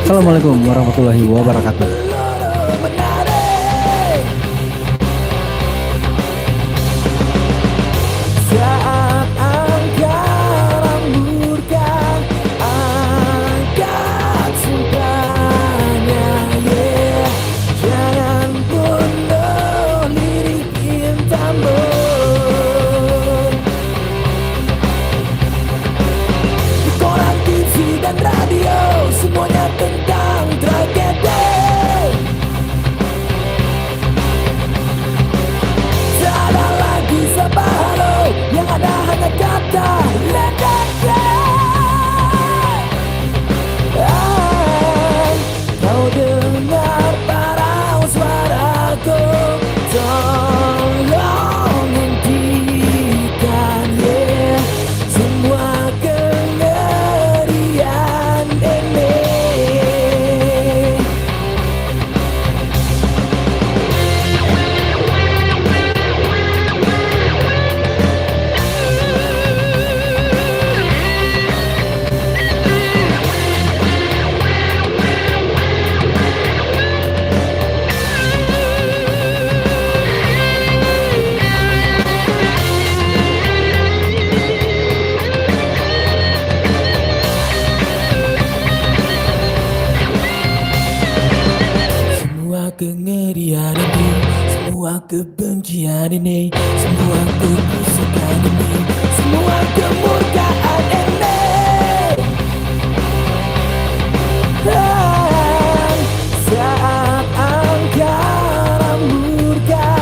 Assalamualaikum warahmatullahi wabarakatuh. Saat angkara murka, angkat sumpahnya, yeah. Jangan bunuh lirik intamu. Di koran, TV, dan radio, semuanya tentang tragedi. Tak ada lagi sabaro, yang ada hanya kata ledakan. Kau dengar parau suaraku, tolong hentikan, yeah, semua kengerian ini. Semua kengerian ini, semua kebencian ini, semua kebusukan ini, semua kemurkaan ini. Dan saat angkara murka,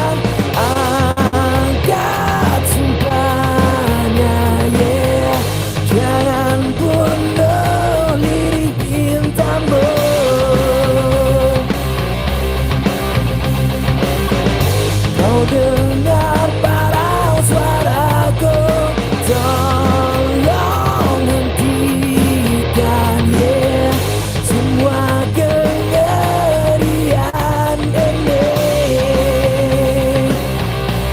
angkat sumpahnya, yeah. Jangan bunuh lirik intamu. Kau dengar parau suaraku, tolong hentikan, yeah, semua kengerian ini,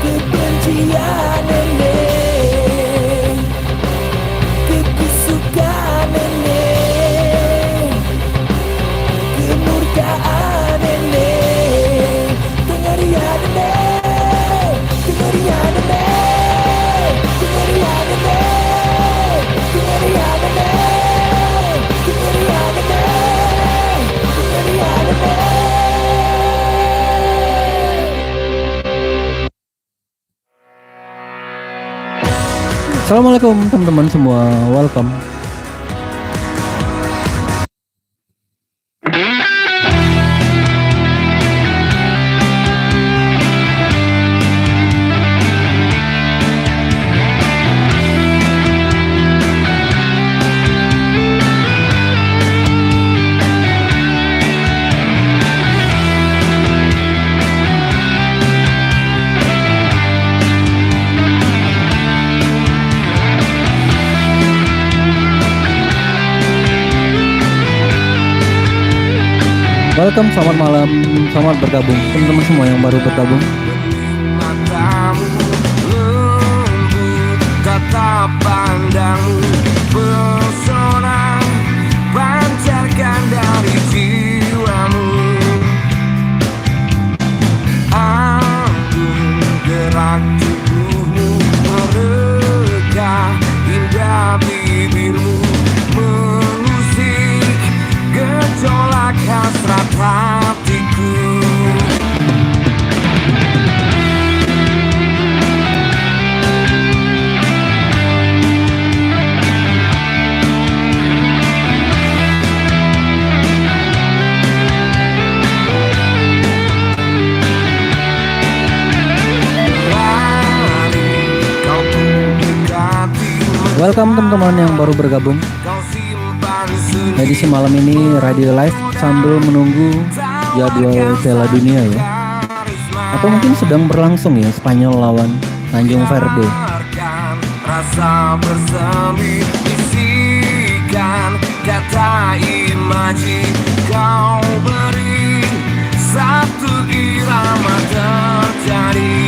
kebencian ini, kebusukan ini, kemurkaan ini, kengerian ini. Assalamualaikum teman-teman semua, welcome. Welcome, selamat malam, selamat bergabung teman-teman semua yang baru bergabung. Matamu lembut, tatap pandangmu pesona pancarkan dari jiwamu. Agung gerak tubuhmu, mereka indah bibirmu, mengusik gejolak hasrat hatiku. Welcome teman-teman yang baru bergabung. Edisi malam ini Radio Live sambil menunggu jadwal Piala Dunia ya. Atau mungkin sedang berlangsung ya, Spanyol lawan Tanjung Verde. Rasa bersemi bisikan kata imaji kau beri, satu irama terjadi.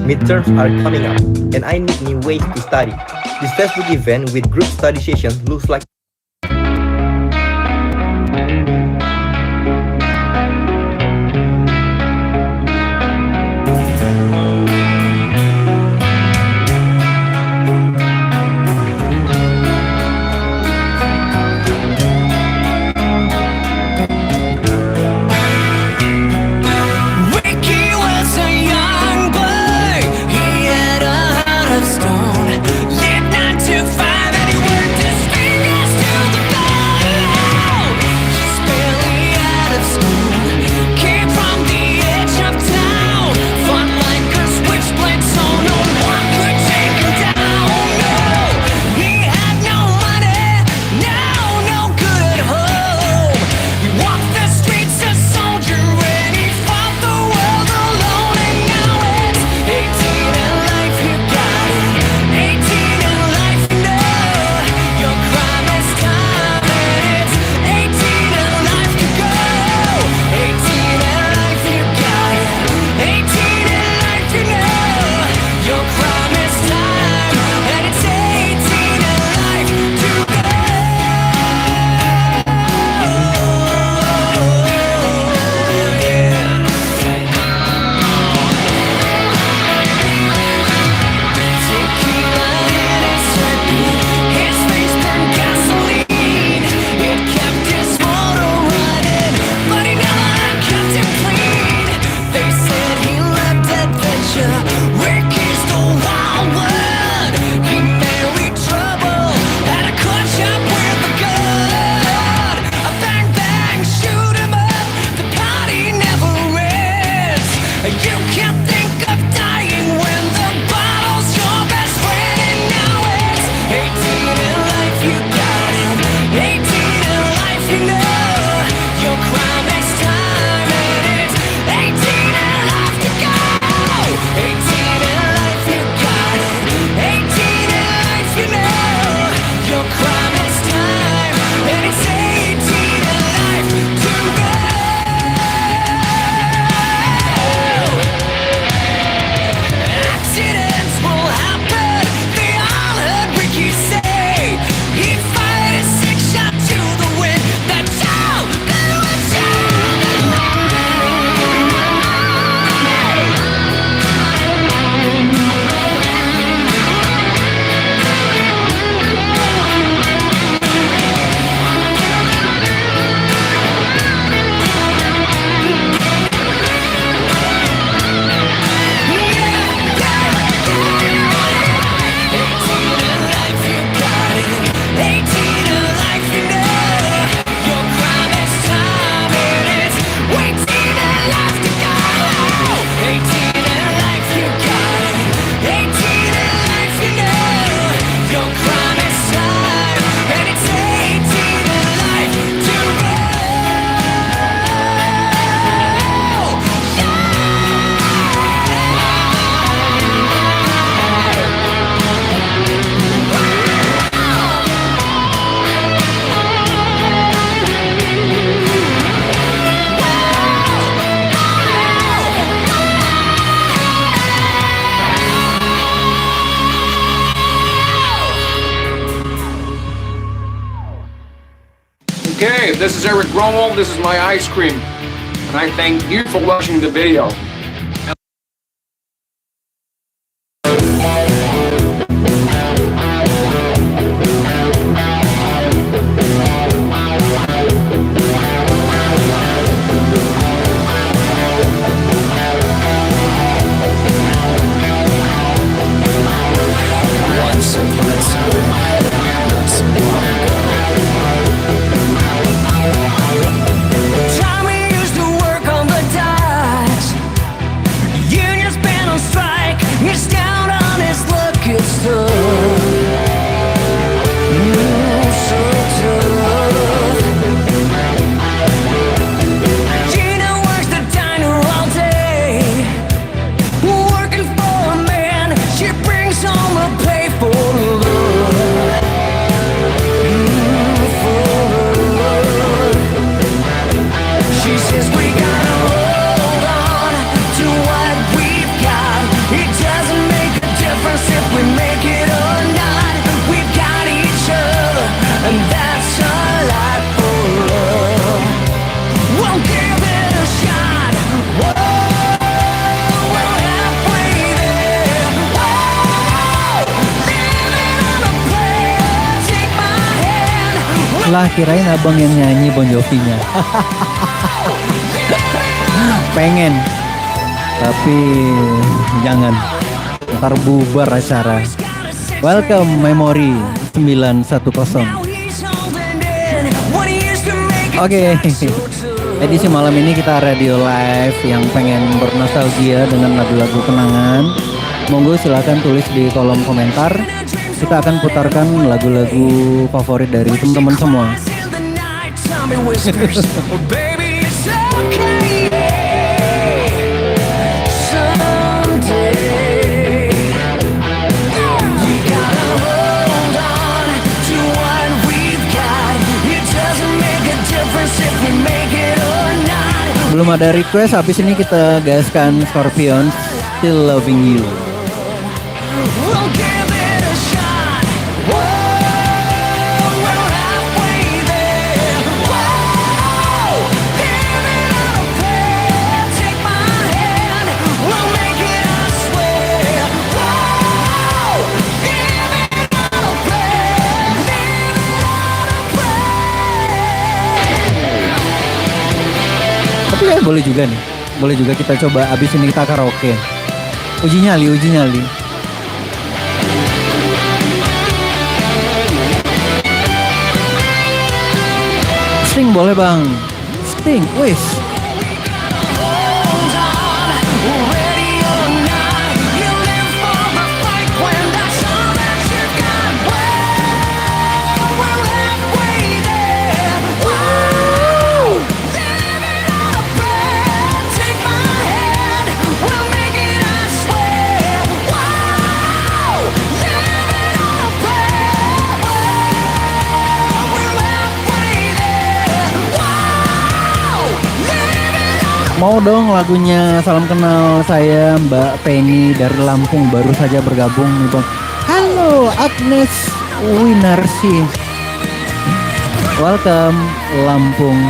Midterms are coming up, and I need new ways to study. This Facebook event with group study session looks like Ricky was a young boy. He had a heart of stone. Lived 9 to 5 and he worked his fingers to the bone. He's barely out of school. Came from the edge of town. Fought like a switchblade, so no one could take him down. No, he had no money, no good home. He walked the streets a soldier when he fought the world alone. And now it's 18 in life, you got it. 18 in life, you know your crime is time. And it's 18 in life to go. 18 in life, you got it. 18 in life, you know your crime is time. And it's 18 in life to go. Tequila in his heartbeat, his face burned gasoline. It kept his motor running, but he never kept it clean. They said he loved adventure, Ricky's the wild one. He married trouble, had a cut shop with a gun. A bang bang, shoot him up, the party never ends. You can't think of dying when the bottle's your best friend. And now it's 18 in life, you got it. 18 in life, you know your crime is time. And it's 18 in life to go. 18 in life, you got it. 18 in life, you know your crime is time. And it's 18 in life to go. Accidents will happen, they all heard Ricky say. He fired a 6-shot to the wind, that's all that was Okay, this is Eric Gromwald. This is my ice cream. And I thank you for watching the video. Once upon a time, not so long ago, Tommy used to work on the docks. Lah kirain abang yang nyanyi Bon Jovi-nya. Pengen, tapi jangan. Ntar bubar acara. Welcome Memory 910. Oke, edisi malam ini kita radio live yang pengen bernostalgia dengan lagu-lagu kenangan. Monggo silakan tulis di kolom komentar. Kita akan putarkan lagu-lagu favorit dari teman-teman semua. Belum ada request, habis ini kita gaskan Scorpions, Still Loving You. We'll give it a shot. Whoa, we're halfway there. Whoa, give it a play. Take my hand, we'll make it, I swear. Whoa, give it a play. Give it a play. Tapi ya boleh juga nih, boleh juga kita coba abis ini kita karaoke. Uji nyali. Sting boleh bang, Sting, wis. Hold on, ready or not, you live for the fight when that's all that you got. Well, we're halfway there. Whoa, give it a play. Take my hand, we'll make it, I swear. Whoa, give it a play. Well, we're halfway there. Wow, give it a Mau dong lagunya salam kenal saya Mbak Penny dari Lampung baru saja bergabung nih bang. Halo Agnes Winarsi. Welcome Lampung.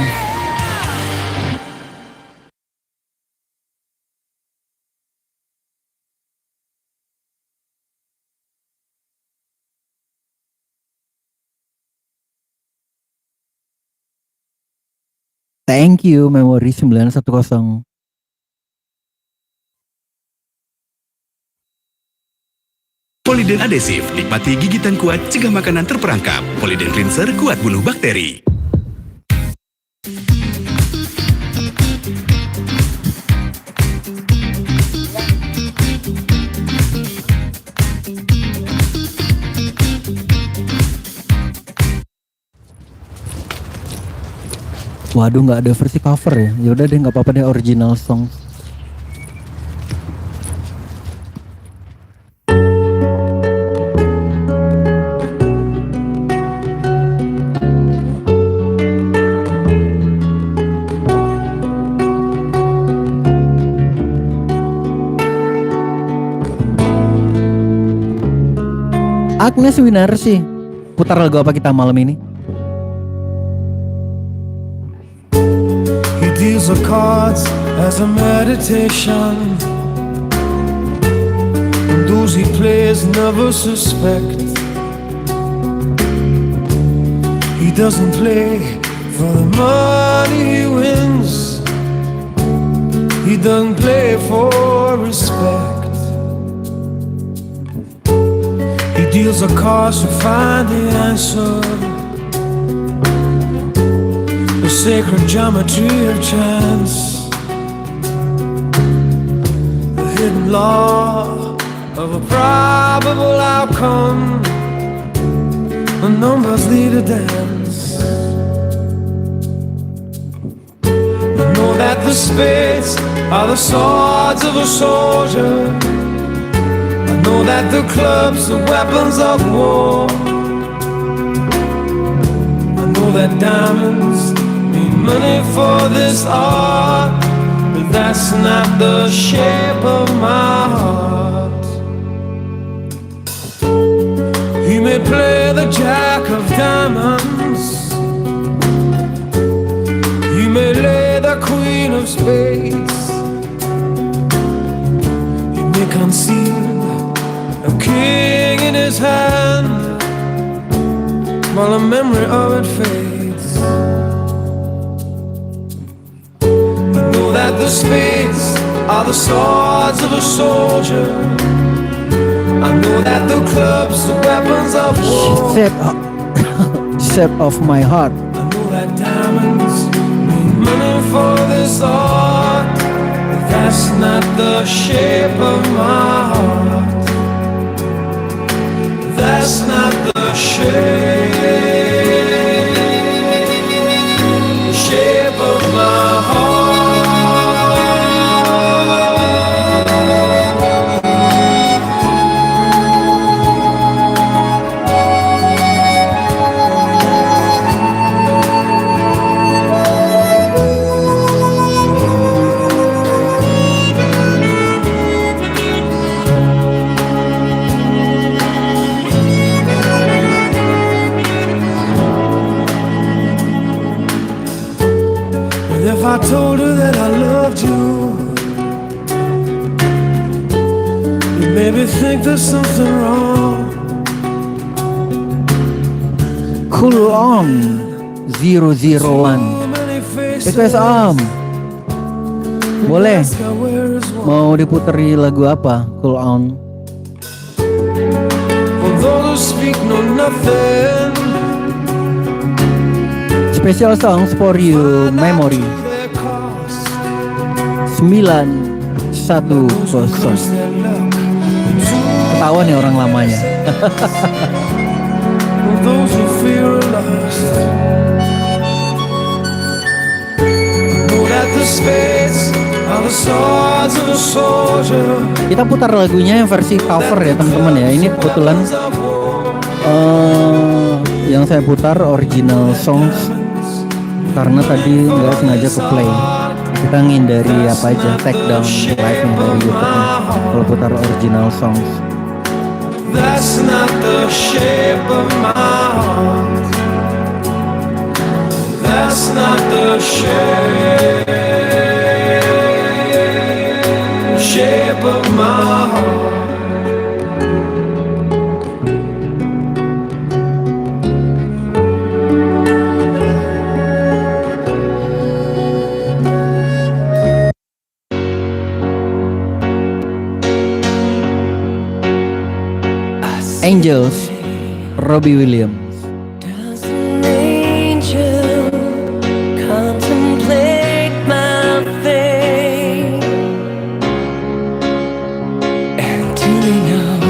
Thank you Memory 910. Poliden adesif, nikmati gigitan kuat, cegah makanan terperangkap. Poliden cleanser, kuat bunuh bakteri. Waduh nggak ada versi cover ya. Yaudah deh nggak apa-apa deh original song. Agnes Winarsi. Putar lagu apa kita malam ini? He deals the cards as a meditation, and those he plays never suspect. He doesn't play for the money he wins, he doesn't play for respect. He deals the cards to find the answer, the sacred geometry of chance, the hidden law of a probable outcome. The numbers lead a dance. I know that the spades are the swords of a soldier. I know that the clubs are weapons of war. I know that diamonds money for this art, but that's not the shape of my heart. He may play the jack of diamonds, he may lay the queen of spades, he may conceal a king in his hand, while the memory of it fades. I know that the spades are the swords of a soldier. I know that the clubs are weapons of war. Shape of my heart. I know that diamonds mean money for this art, but that's not the shape of my heart. That's not the shape of my heart. If I told her that I loved you, you'd maybe think there's something wrong. Cool on 001. Request Om. Boleh. Mau diputeri lagu apa? Cool on. For those who speak know nothing. Special songs for you, memory 910. Ketahuan ya orang lamanya. For those who fear lost. Know that the spades are the swords of a soldier. Kita putar lagunya yang versi cover ya teman-teman ya. Ini kebetulan yang saya putar original songs karena tadi nggak sengaja ke play. Kita ngindari apa aja take down live-nya dari YouTube-nya kalau putar original songs. That's not the shape of my heart. That's not the shape of my heart. Angels, Robbie Williams. Does an angel contemplate my fate? And do they know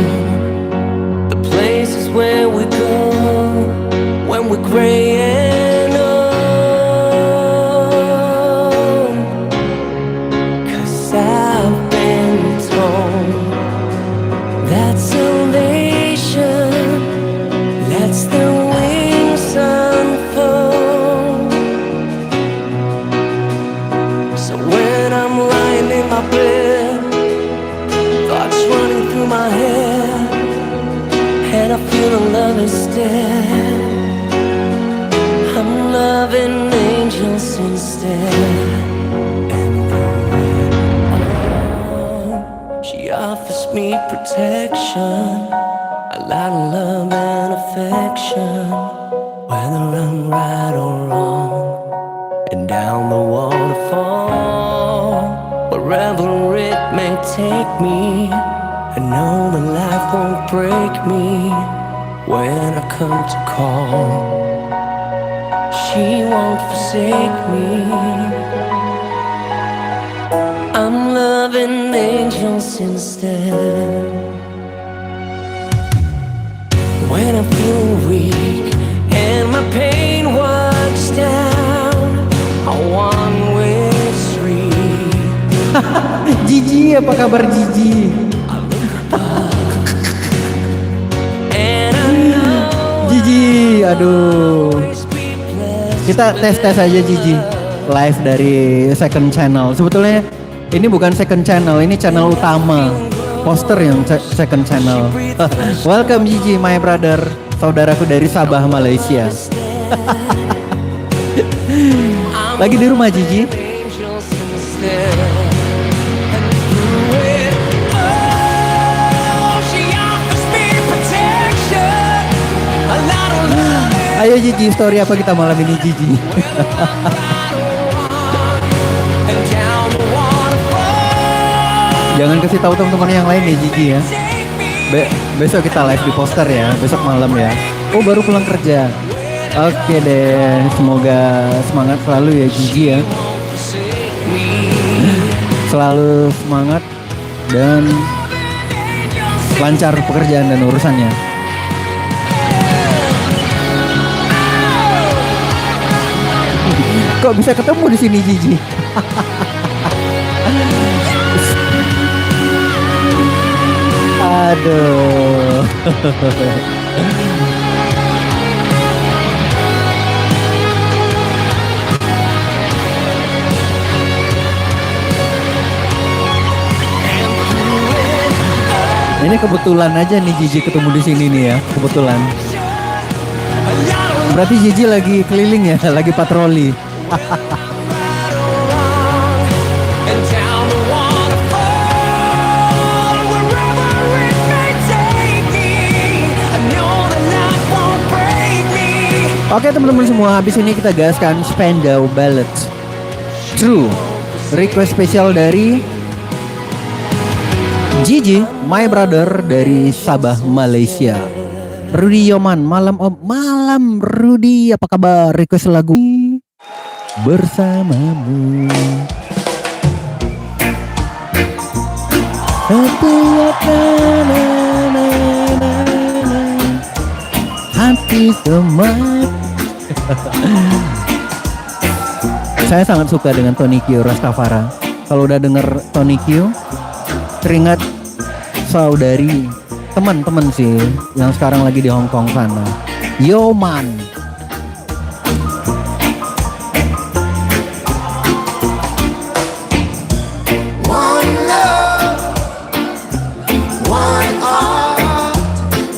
the places where we go when we're gray and old? 'Cause I've been told that salvation lets their wings unfold. So when I'm lying in my bed, thoughts running through my head, and I feel a love is dead, I'm loving angels instead. And through it all, she offers me protection, a lot of love and affection, whether I'm right or wrong. And down the waterfall, wherever it may take me, I know that life won't break me when I come to call. She won't forsake me. I'm loving angels instead. When I'm feeling weak and my pain walks down a one-way street, Gigi, apa kabar Gigi? and I know Gigi, aduh. always be blessed. Kita tes aja Gigi live dari second channel. Sebetulnya ini bukan second channel, ini channel utama. Poster yang second channel. Welcome Gigi, my brother, saudaraku dari Sabah, Malaysia. Lagi di rumah Gigi. Angels instead. And through it all, she offers me protection, a lot of love. Ayo Gigi, story apa kita malam ini Gigi? and down the waterfall. Jangan kasih tahu teman-teman yang lain ya Gigi ya. Besok kita live di poster ya, besok malam ya. Oh baru pulang kerja. Oke deh, semoga semangat selalu ya Gigi ya. Selalu semangat dan lancar pekerjaan dan urusannya. Kok bisa ketemu di sini Gigi? Aduh. Ini kebetulan aja nih Gigi ketemu di sini nih ya, kebetulan. Berarti Gigi lagi keliling ya, lagi patroli. And down the waterfall, wherever it may take me, I know that life won't break me. Oke teman-teman semua, habis ini kita gaskan Spandau Ballet. True. Request spesial dari Gigi, my brother dari Sabah, Malaysia. Rudy Yoman, malam om, malam Rudy, apa kabar? Request lagu bersamamu. Setiap hati teman. Saya sangat suka dengan Tony Q Rastafara. Kalau udah denger Tony Q, teringat saudari teman-teman sih yang sekarang lagi di Hong Kong sana. Yo man. One love, one heart.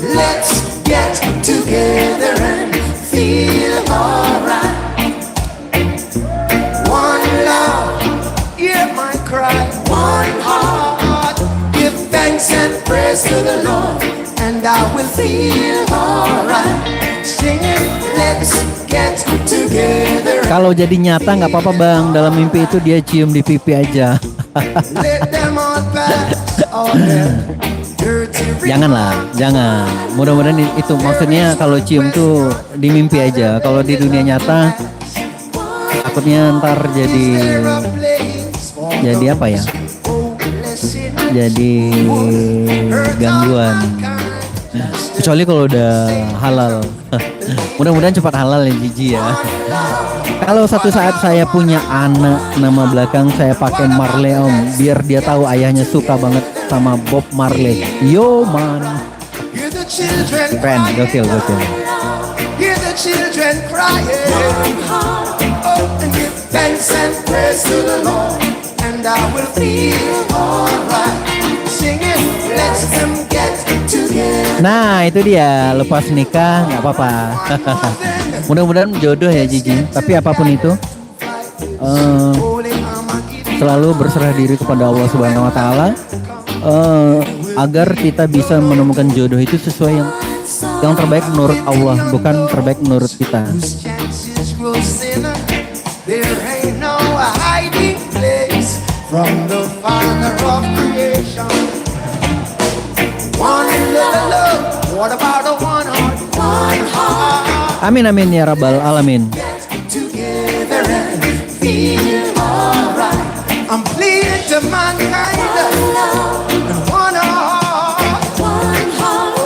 Let's get together and feel alright. One love, hear my cry. One heart, give thanks and praise to the Lord, and I will feel alright. Singing, let's get together. Kalau jadi nyata nggak apa-apa bang. Dalam mimpi itu dia cium di pipi aja. Let them all pass all their dirty Janganlah, jangan. Mudah-mudahan itu maksudnya kalau cium tuh di mimpi aja. Kalau di dunia nyata, takutnya ntar jadi apa ya? Jadi gangguan. Kecuali kalau udah halal. Mudah-mudahan cepat halal ya Gigi ya. Kalau satu saat saya punya anak, nama belakang saya pakai Marley om, biar dia tahu ayahnya suka banget sama Bob Marley. Yo man. Hear the children Keren, gokil. Hear the children crying. Oh, and give thanks and praise to the Lord, and I will feel alright. Singing, let's them get together. Nah itu dia, lepas nikah nggak apa-apa. Mudah-mudahan jodoh ya Gigi. Tapi apapun itu, selalu berserah diri kepada Allah Subhanahu Wa Taala, agar kita bisa menemukan jodoh itu sesuai yang terbaik menurut Allah, bukan terbaik menurut kita. Chances grow thinner. There ain't no hiding place from the Father of creation. One little love, what about a one heart? One heart. Amin amin ya rabbal alamin. Together and feel alright. I'm pleading to mankind. And one heart. One heart.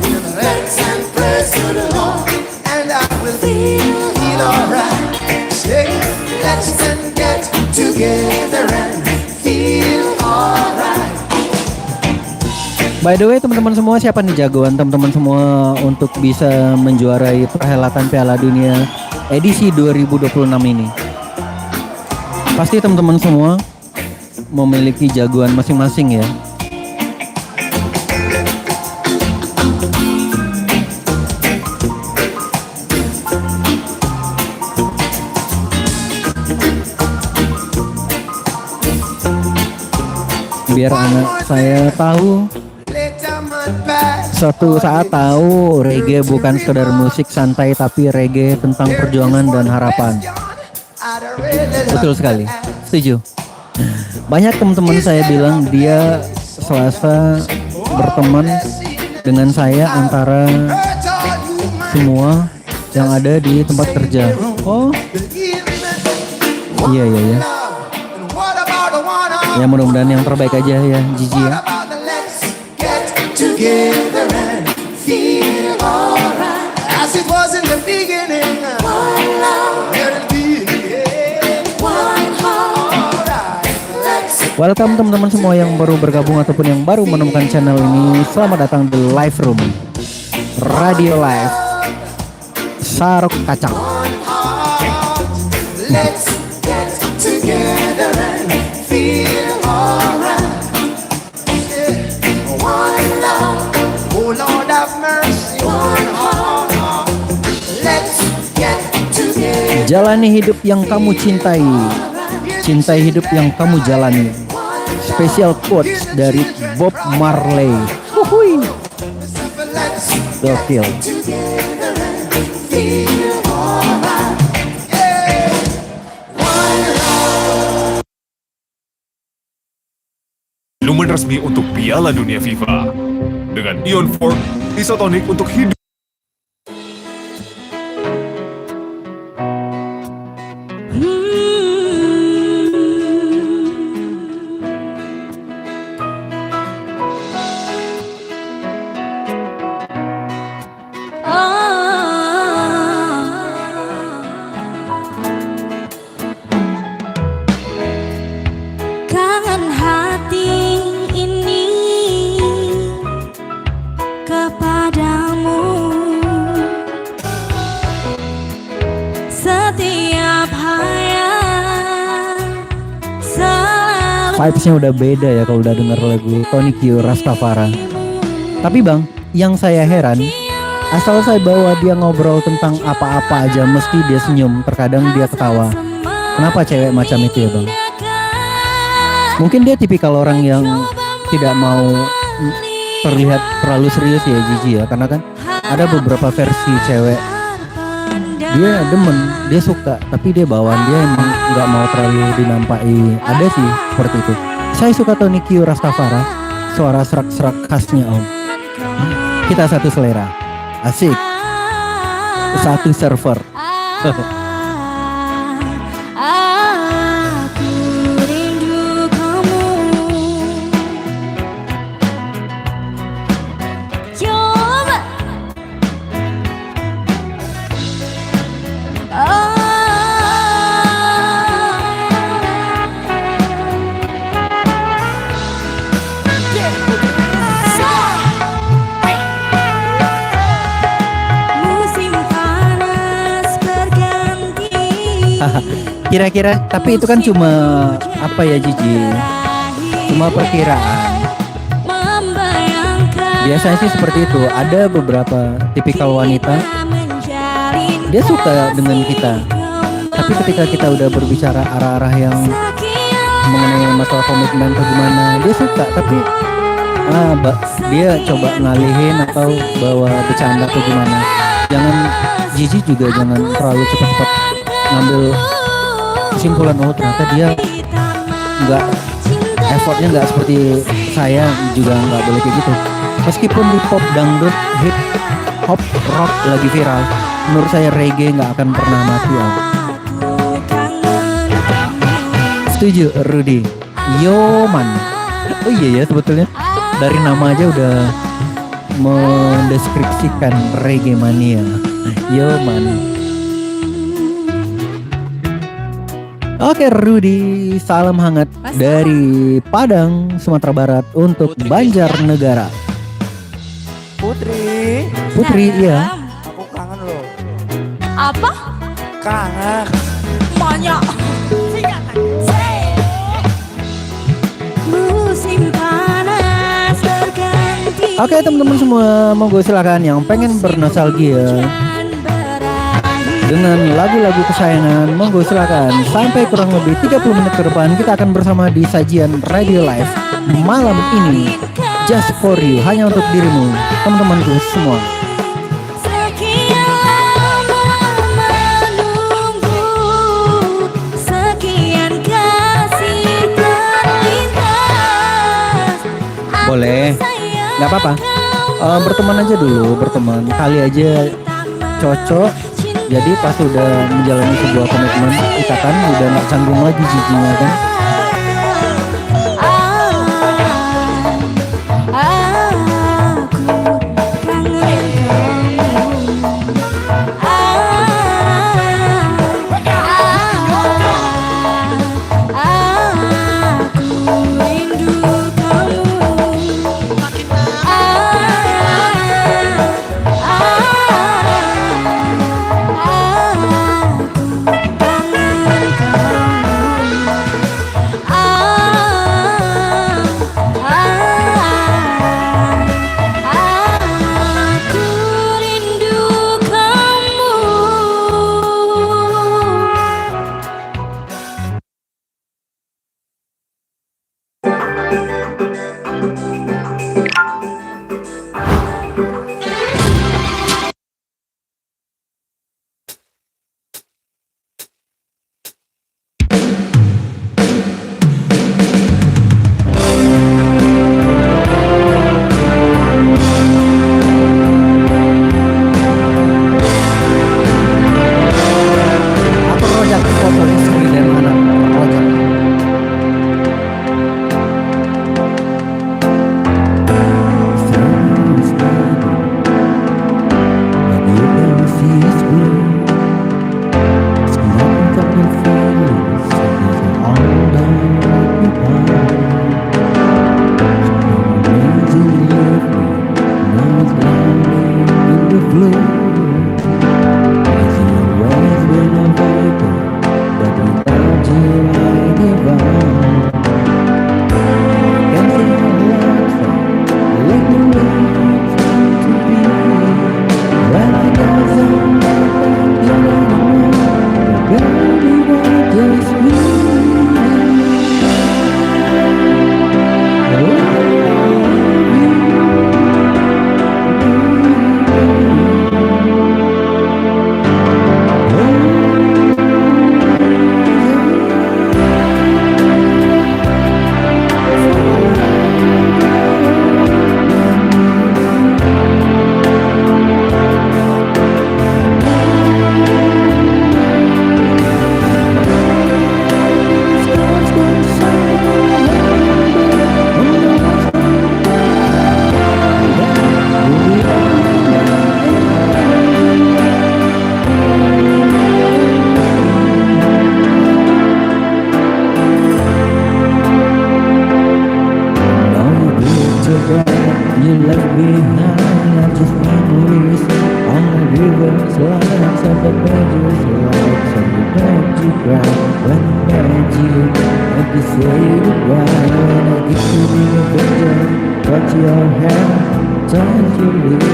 Give thanks and praise to the Lord, and I will feel alright. Say, let's then get together and feel alright. By the way teman-teman semua, siapa nih jagoan teman-teman semua untuk bisa menjuarai perhelatan Piala Dunia edisi 2026 ini? Pasti teman-teman semua memiliki jagoan masing-masing ya. Biar anak saya tahu suatu saat tahu reggae bukan sekedar musik santai, tapi reggae tentang perjuangan dan harapan. Betul sekali, setuju. Banyak teman-teman saya bilang dia Selasa berteman dengan saya antara semua yang ada di tempat kerja. Oh, iya. Ya mudah-mudahan yang terbaik aja ya, Gigi ya. Together and feel alright as it was in the beginning. One love, let it be again. One heart, let's Welcome teman-teman semua yang baru bergabung ataupun yang baru menemukan channel ini. Selamat datang di Live Room Radio Live Sarok Kacang. let's get together and feel alright. Yeah. One love, oh Lord have mercy. One heart, let's get together. Jalani hidup yang kamu cintai, cintai hidup yang kamu jalani. Special quotes dari Bob Marley. Wuhui. Let's Gokil. together and feel alright. Yeah. One love. Minuman resmi untuk Piala Dunia FIFA dengan Ion Fork Isotonic untuk hidup. Kangen hati ini kepadamu. Setiap hayal selalu Vibes-nya udah beda ya kalau udah denger lagu Tony Q Rastafari. Tapi bang, yang saya heran, asal saya bawa dia ngobrol tentang apa-apa aja mesti dia senyum, terkadang dia ketawa. Kenapa cewek macam itu ya bang? Mungkin dia tipikal orang yang tidak mau terlihat terlalu serius ya Gigi ya. Karena kan ada beberapa versi cewek, dia demen, dia suka, tapi dia bawaan dia emang nggak mau terlalu dinampai. Ada sih seperti itu. Saya suka Tony Q Rastafari, suara serak-serak khasnya om. Kita satu selera, asik, satu server. Aku rindu kamu. Coba musim panas berganti. Kira-kira, tapi itu kan cuma apa ya Gigi? Cuma perkiraan. Biasanya sih seperti itu. Ada beberapa tipikal wanita, dia suka dengan kita, tapi ketika kita udah berbicara arah-arah yang mengenai masalah komitmen atau gimana, dia suka, tapi dia coba ngalihin atau bawa bercanda atau gimana. Jangan Gigi juga jangan terlalu cepat-cepat ngambil kesimpulan, oh ternyata dia nggak, effortnya nggak seperti saya, juga nggak boleh kayak gitu. Meskipun di pop, dangdut, hip hop, rock lagi viral, menurut saya reggae nggak akan pernah mati om. Setuju Rudy? Yoman. Oh iya ya, sebetulnya dari nama aja udah mendeskripsikan reggae mania. Yoman. Oke Rudy, salam hangat dari Padang, Sumatera Barat untuk Banjarnegara. Putri, iya. Aku kangen loh. Apa? Kangen. Banyak. Musim panas berganti. Oke teman-teman semua, monggo silakan yang pengen bernostalgia dengan lagu-lagu kesayangan, monggo silakan. Sampai kurang lebih 30 menit ke depan kita akan bersama di sajian Radio Live malam ini, just for you, hanya untuk dirimu. teman-temanku semua. Sekian lama menunggu, sekian kasih terlintas. Aku Boleh, sayang nggak apa-apa. kau Berteman aja dulu, berteman. Kali aja cocok. Jadi pas udah menjalani sebuah komitmen, ikatan udah nggak canggung lagi jijinya kan. Aku rindu kamu. Aku rojak foto history dari mana? Rojak. You left behind not just memories on the rivers, lines of the pages, lights on the bed to cry. When I met you, I could say goodbye. When I get to be a picture, touch your hand, time to leave.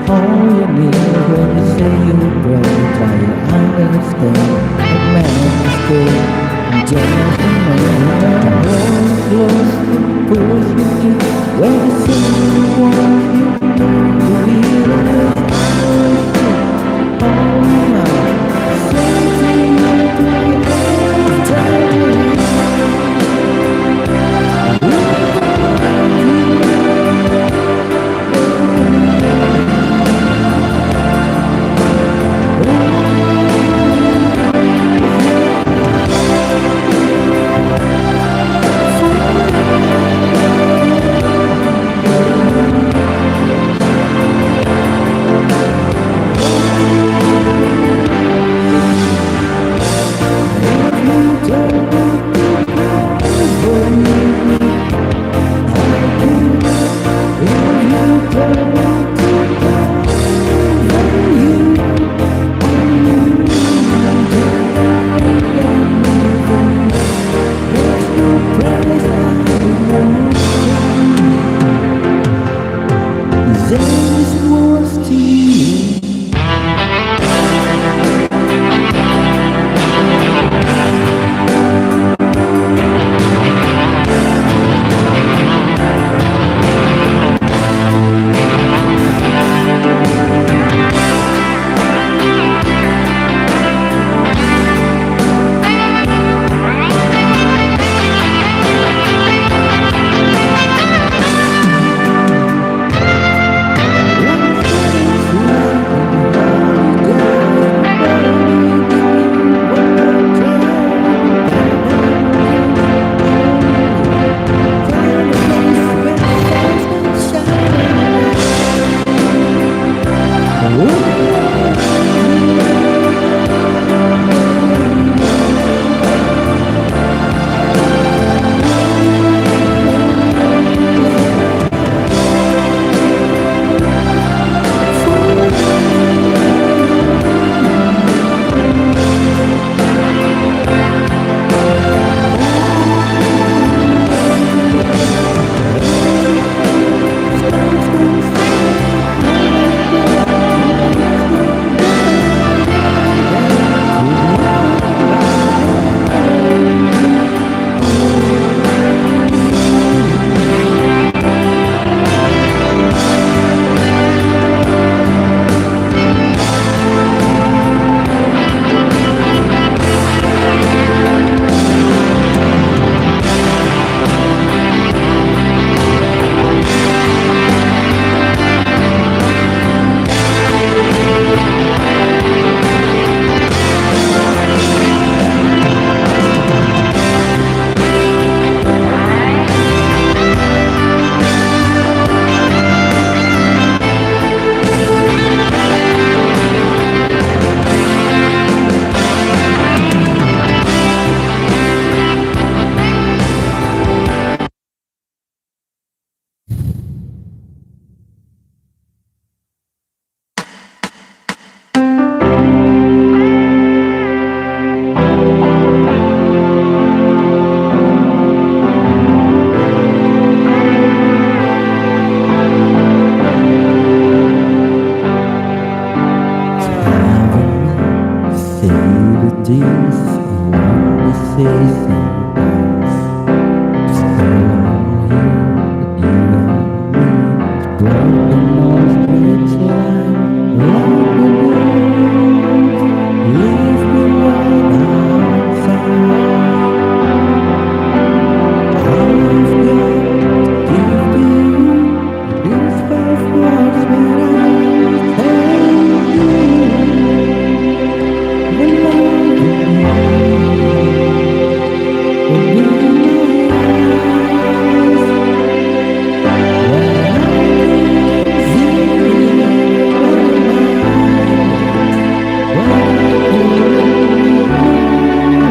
All you need when you say you pray, try to understand a man's mistake. Just a man, hold close, push me when you say you want me to be the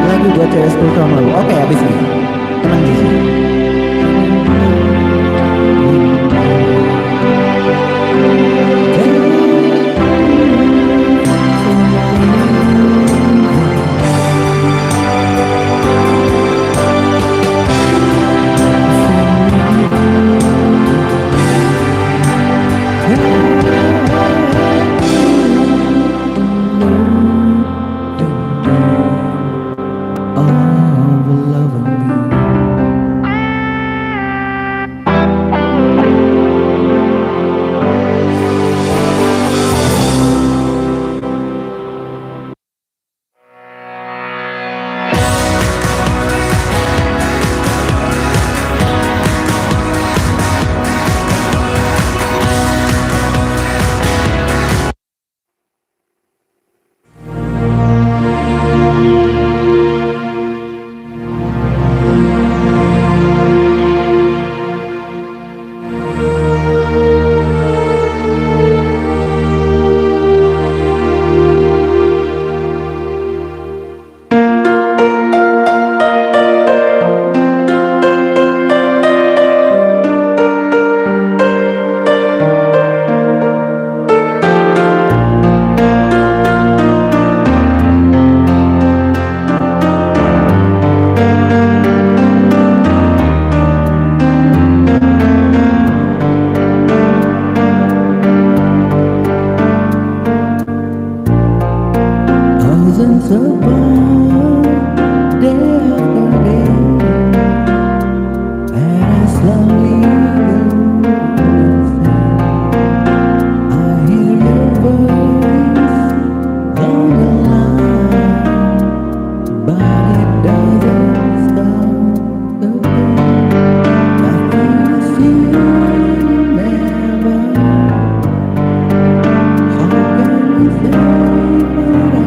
Lagu buat cewek 10 tahun lalu. Oke, habis ini. Tenang di sini. Thousands upon day after day, and I slowly go insane. I hear your voice on the line, but it doesn't stop the pain. Nothing is here never. How can we say forever?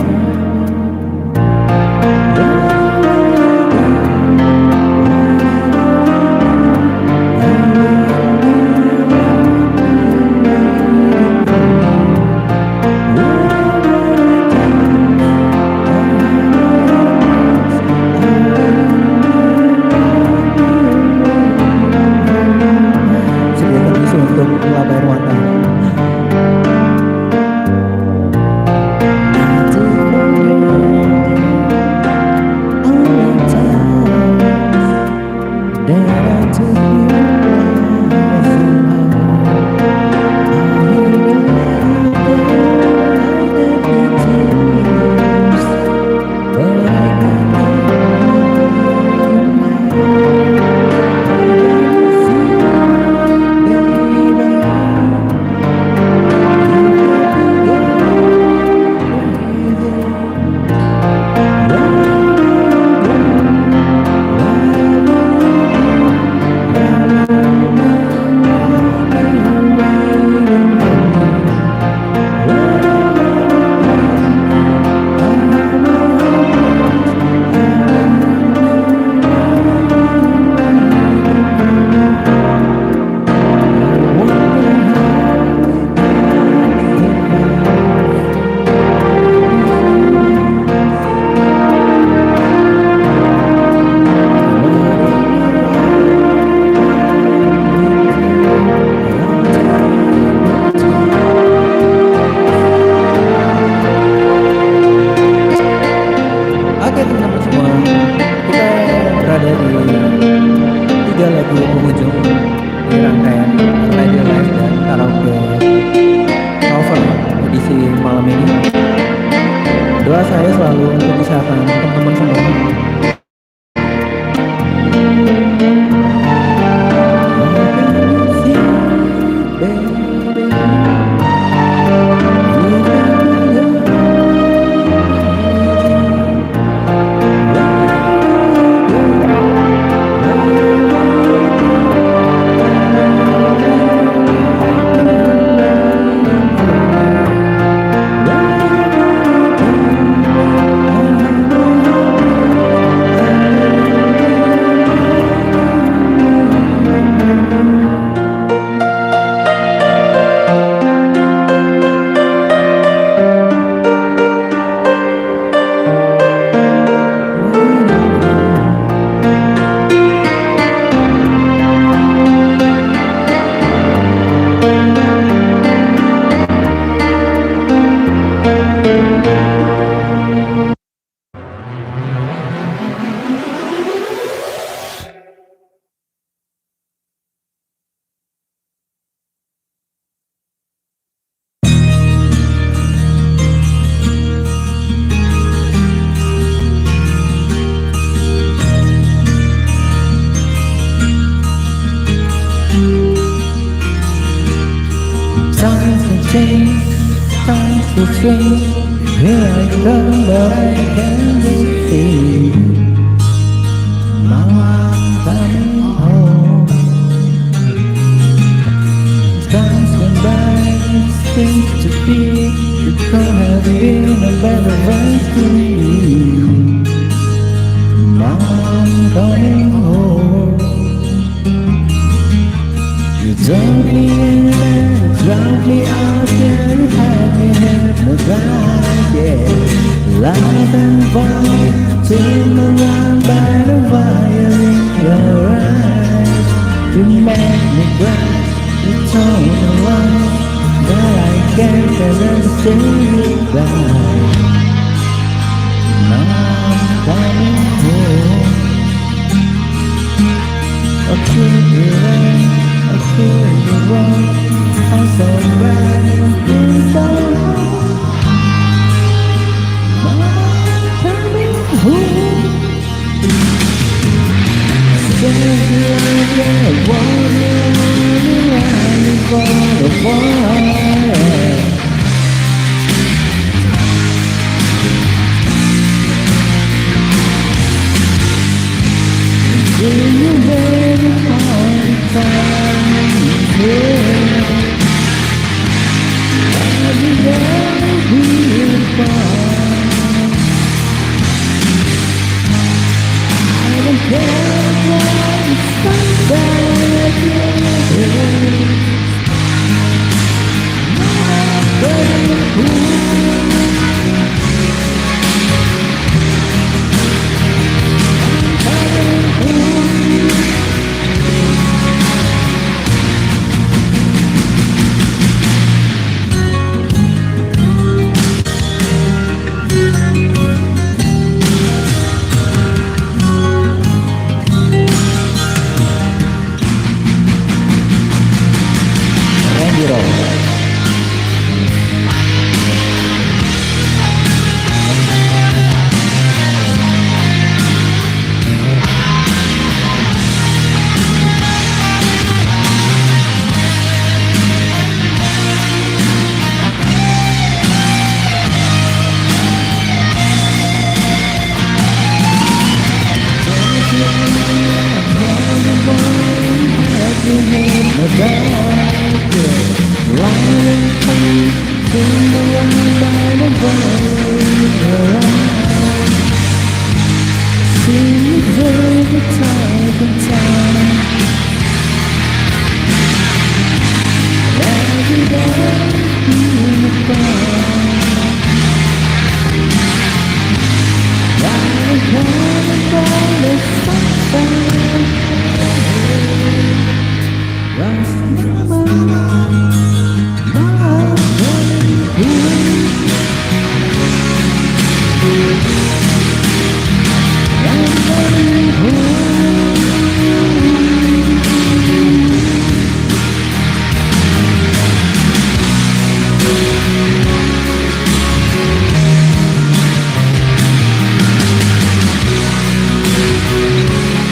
change, time to change. Here I come, but I can't see. Now I'm coming home. Times gone by, it seems to be it could have been a better way to me. Now I'm coming home. You told me and dropped me out there, you had me hypnotized, yeah. Life and fun, turn around by the fire in your eyes. You make me cry, you told me once that I can't ever say goodbye. Now I'm coming home. I feel the rain, I feel the rain, I'm so glad it's so hard. Now I'm coming home. Say I want you for the fire. See you baby all the time, yeah. I'll be there here far. I don't care what it's like, yeah. Randy Rose.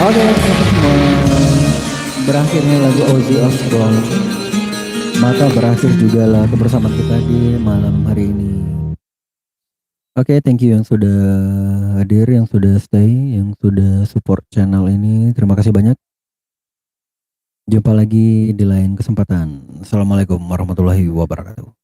Oke, berakhirnya lagu Ozzy Osbourne, maka berakhir juga lah kebersamaan kita di malam hari ini. Oke, thank you yang sudah hadir, yang sudah stay, yang sudah support channel ini. Terima kasih banyak. Jumpa lagi di lain kesempatan. Assalamualaikum warahmatullahi wabarakatuh.